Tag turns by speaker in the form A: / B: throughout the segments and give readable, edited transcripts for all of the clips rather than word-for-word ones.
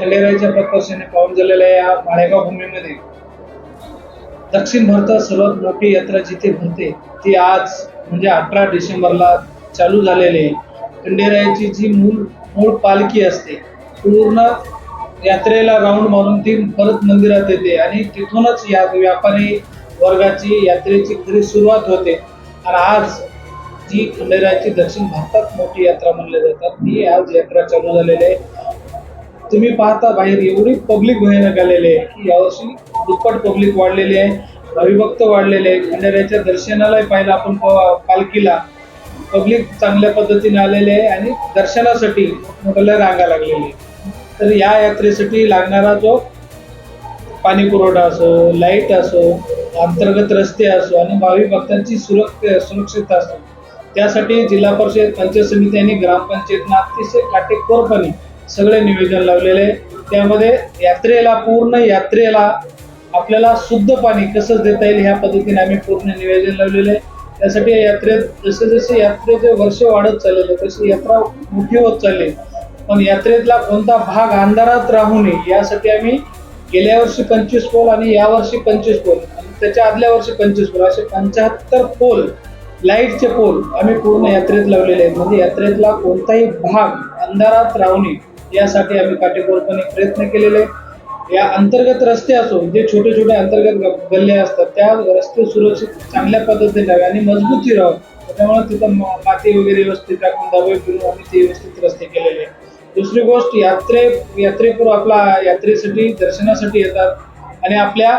A: खंडेरायाच्या प्रकर्षाने पावन झालेल्या या माळेगाव भूमीमध्ये दक्षिण भारतात सर्वात मोठी यात्रा जिथे भरते ती आज म्हणजे 18 डिसेंबरला चालू झालेली आहे. खंडेरायाची जी मूळ पालखी असते पूर्ण यात्रेला राऊंड मारून ती परत मंदिरात येते आणि तिथूनच या व्यापारी वर्गाची यात्रेची खरी सुरुवात होते. आणि आज जी खंडेरायाची दक्षिण भारतात मोठी यात्रा म्हणली जातात ती आज यात्रा चालू झालेली आहे. तुम्ही पाहता बाहेर एवढी पब्लिक भयानक आलेली आहे की यावर्षी दुप्पट पब्लिक वाढलेली आहे, हरिभक्त वाढलेले आहे. खंडेरायाच्या दर्शनालाही पाहिलं आपण पालखीला पब्लिक चांगल्या पद्धतीने आलेले आहे आणि दर्शनासाठी मोठ्या रांगा लागलेली आहे. तर या यात्रेसाठी लागणारा जो पाणी पुरवठा असो, लाईट असो, अंतर्गत रस्ते असो आणि भाविक भक्तांची सुरक्षितता असो, त्यासाठी जिल्हा परिषद, पंचायत समिती आणि ग्रामपंचायतनं अतिशय काटेकोरपणे सगळे नियोजन लावलेले आहे. त्यामध्ये पूर्ण यात्रेला आपल्याला शुद्ध पाणी कसं देता येईल ह्या पद्धतीने आम्ही पूर्ण नियोजन लावलेलं आहे. त्यासाठी या यात्रेत जसे यात्रेचे वर्ष वाढत चाललेले तशी यात्रा मोठी होत चालली, पण यात्रेतला कोणता भाग अंधारात राहू नये यासाठी आम्ही गेल्या वर्षी 25 पोल आणि यावर्षी 25 पोल आणि त्याच्या आदल्या वर्षी 25 पोल असे 75 पोल, लाईटचे पोल आम्ही पूर्ण यात्रेत लावलेले आहेत. म्हणजे यात्रेतला कोणताही भाग अंधारात राहू नये यासाठी आम्ही काटेकोरपणे प्रयत्न केलेले. या अंतर्गत रस्ते असो, जे छोटे छोटे अंतर्गत गल्ले असतात त्या रस्ते सुरक्षित चांगल्या पद्धतीने राहावे आणि मजबूती राहावे. त्याच्यामुळे तिथं माती वगैरे व्यवस्थित टाकून दबाई फिरून आम्ही ते व्यवस्थित रस्ते केलेले. दुसरी गोष्ट, यात्रेपूर्व आपला यात्रेसाठी दर्शनासाठी येतात आणि आपल्या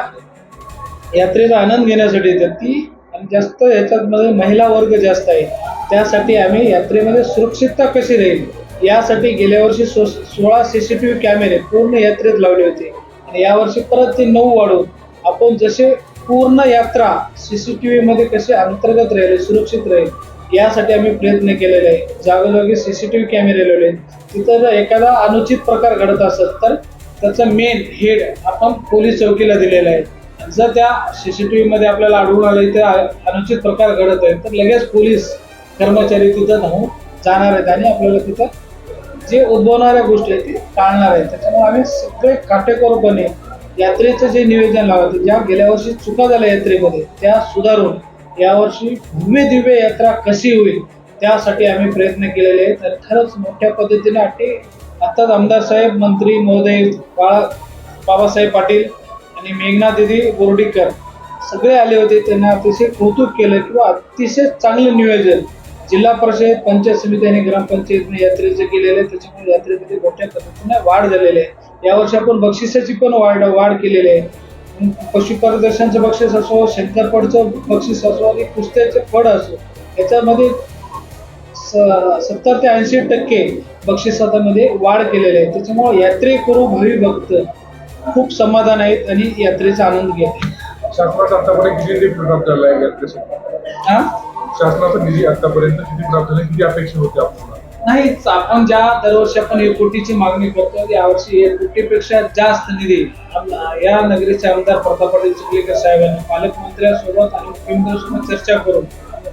A: यात्रेचा आनंद घेण्यासाठी येतात ती, आणि जास्त याच्यामध्ये महिला वर्ग जास्त आहे. त्यासाठी आम्ही यात्रेमध्ये सुरक्षितता कशी राहील यासाठी गेल्या वर्षी 16 CCTV कॅमेरे पूर्ण यात्रेत लावले होते आणि यावर्षी परत ते 9 वाढवून आपण जसे पूर्ण यात्रा CCTV मध्ये कसे अंतर्गत राहील, सुरक्षित राहील यासाठी आम्ही प्रयत्न केलेले आहे. जागोजागी CCTV कॅमेरे लावले. तिथं जर एखादा अनुचित प्रकार घडत असेल तर त्याचं मेन हेड आपण पोलीस चौकीला दिलेला आहे. जर त्या CCTV मध्ये आपल्याला आढळून आलं इथे अनुचित प्रकार घडत आहे तर लगेच पोलीस कर्मचारी तिथं धावून जाणार आहेत आणि आपल्याला तिथं जे उद्भवणाऱ्या गोष्टी आहेत ते टाळणार आहेत. त्याच्यामुळे आम्ही सगळे काटेकोरपणे यात्रेचं जे नियोजन लावलं, ज्या गेल्या वर्षी चुका झाल्या यात्रेमध्ये त्या सुधारून यावर्षी भव्य दिव्य यात्रा कशी होईल त्यासाठी आम्ही प्रयत्न केलेले आहेत. तर खरंच मोठ्या पद्धतीने आताच आमदार साहेब, मंत्री महोदय बाबासाहेब पाटील आणि मेघना दिदी बोर्डीकर सगळे आले होते. त्यांना अतिशय कौतुक केलं किंवा अतिशय चांगलं नियोजन जिल्हा परिषद, पंचायत समिती आणि ग्रामपंचायतने यात्रेचे केलेले. त्याच्यामुळे यात्रेमध्ये मोठ्या पद्धतीने वाढ झालेली आहे. यावर्षी आपण बक्षिसाची पण वाढ केलेली आहे. पशु प्रदर्शनचं बक्षीस असो, शंकरपडचं बक्षीस असो आणि कुस्त्याचे फड असो, याच्यामध्ये 70 ते 80% बक्षिसामध्ये वाढ केलेली आहे. त्याच्यामुळे यात्रेकरू भाविक भक्त खूप समाधान आहेत आणि यात्रेचा आनंद घेत आहेत.
B: शासनाचा आतापर्यंत किती निधी प्राप्त झाला आहे यात्रेसाठी? शासनाचा निधी आतापर्यंत किती प्राप्त झाला, किती अपेक्षा होती आपल्याला?
A: नाहीच, आपण ज्या दरवर्षी आपण 1 कोटीची मागणी करतो यावर्षी 1 कोटीपेक्षा जास्त निधी या नगरीचे आमदार प्रताप पाटील चिखलीकर साहेबांनी पालकमंत्र्यांसोबत आणि मुख्यमंत्र्यांसोबत चर्चा करून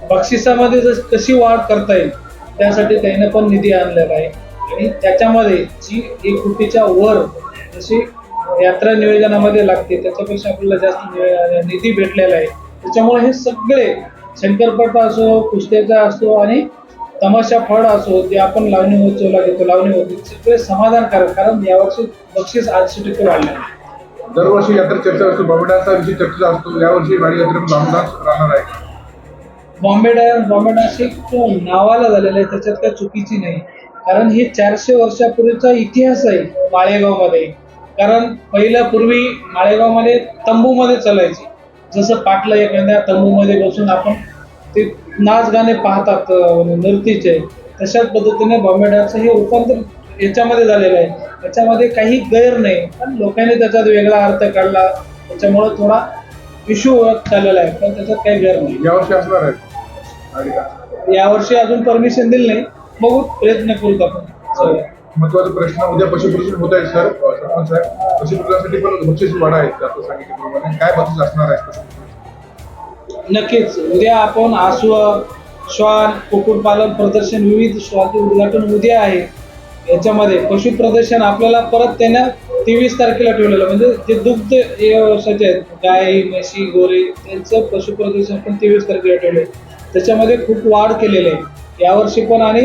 A: बक्षिसामध्ये कशी वाढ करता येईल त्यासाठी त्याने पण निधी आणलेला आहे. आणि त्याच्यामध्ये जी 1 कोटीच्या वर जशी यात्रा नियोजनामध्ये लागते त्याच्यापेक्षा आपल्याला जास्त निधी भेटलेला आहे. त्याच्यामुळे हे सगळे शंकरपट असो, कुस्त्याचा असो आणि तमाशा फड असो, जे आपण लावणी महोत्सवला घेतो, लावणी होती, सगळे समाधानकारक, कारण यावर्षी बक्षीस 80% वाढले आहे.
B: दरवर्षी यात्रा चर्चा असतो, बॉम्बे डान्सचा विषय चर्चा असतो. यावर्षी गाडी यात्रेमध्ये बॉम्बे डान्स राहणार आहे.
A: बॉम्बे डान्स एक नावाला झालेलं आहे, त्याच्यात काही चुकीची नाही, कारण हे 400 वर्षापूर्वीचा इतिहास आहे माळेगावमध्ये. कारण पूर्वी माळेगावमध्ये तंबूमध्ये चालायची, जसं पाटलं एखाद्या तंबूमध्ये बसून आपण ते नाच गाणे पाहतात नृत्याचे, तशाच पद्धतीने बॉम्बे डान्सचं हे रूपांतर याच्यामध्ये झालेलं आहे. त्याच्यामध्ये काही गैर नाही, पण लोकांनी त्याच्यात वेगळा अर्थ काढला, त्याच्यामुळे थोडा इश्यू होत चाललेला आहे, पण त्याच्यात काही गैर नाही.
B: यावर्षी असणार आहे?
A: यावर्षी अजून परमिशन दिली नाही, बघू, प्रयत्न करूत आपण.
B: महत्वाचा प्रश्न, उद्या पशुप्रदर्शन होत आहे सर, सरपंच साहेब, पशुप्रदर्शनासाठी पण बक्षीस वाढ आहे आता सांगितल्याप्रमाणे, काय बक्षीस असणार आहे?
A: नक्कीच उद्या आपण आसव, श्वान, कुक्कुटपालन प्रदर्शन, विविध स्टॉलचे उद्घाटन उद्या आहे. याच्यामध्ये पशु प्रदर्शन आपल्याला परत त्यानं 23 तारखेला ठेवलेलं, म्हणजे जे दुग्ध व्यवसायाचे आहेत, गाय, म्हशी, गोरे, त्यांचं पशु प्रदर्शन पण 23 तारखेला ठेवले. त्याच्यामध्ये खूप वाढ केलेली आहे यावर्षी पण, आणि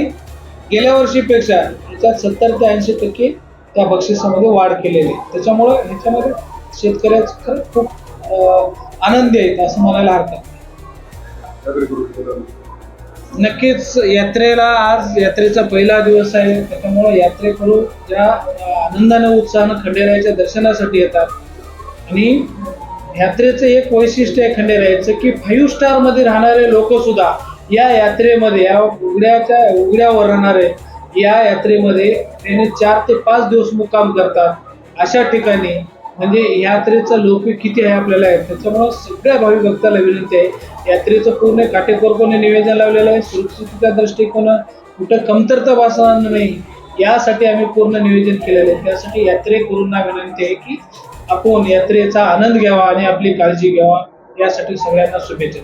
A: गेल्या वर्षीपेक्षा याच्यात 70 ते 80% त्या बक्षिसामध्ये वाढ केलेली आहे. त्याच्यामुळं ह्याच्यामध्ये शेतकऱ्याचं खरं खूप आनंदी आहेत असं म्हणायला हरकत नाही.
B: यात्रे करू
A: नक्कीच यात्रेला, आज यात्रेचा पहिला दिवस आहे, त्याच्यामुळे यात्रेकरू ज्या आनंदाने उत्साहानं खंडेरायाच्या दर्शनासाठी येतात. आणि यात्रेचं एक वैशिष्ट्य आहे खंडेरायाचं की 5 स्टार मध्ये राहणारे लोक सुद्धा या यात्रेमध्ये, या उघड्यावर राहणारे या यात्रेमध्ये त्याने 4 ते 5 दिवस मुक्काम करतात. अशा ठिकाणी म्हणजे यात्रेचं लोक किती आहे आपल्याला आहे. त्याच्यामुळं सगळ्या भाविक भक्ताला विनंती आहे, यात्रेचं पूर्ण काटेकोरपणे नियोजन लावलेलं आहे. सुरक्षिततेच्या दृष्टिकोन कुठं कमतरता भासणार नाही यासाठी आम्ही पूर्ण नियोजन केलेलं आहे. त्यासाठी यात्रेकरूंना विनंती आहे की आपण यात्रेचा आनंद घ्यावा आणि आपली काळजी घ्यावा. यासाठी सगळ्यांना शुभेच्छा.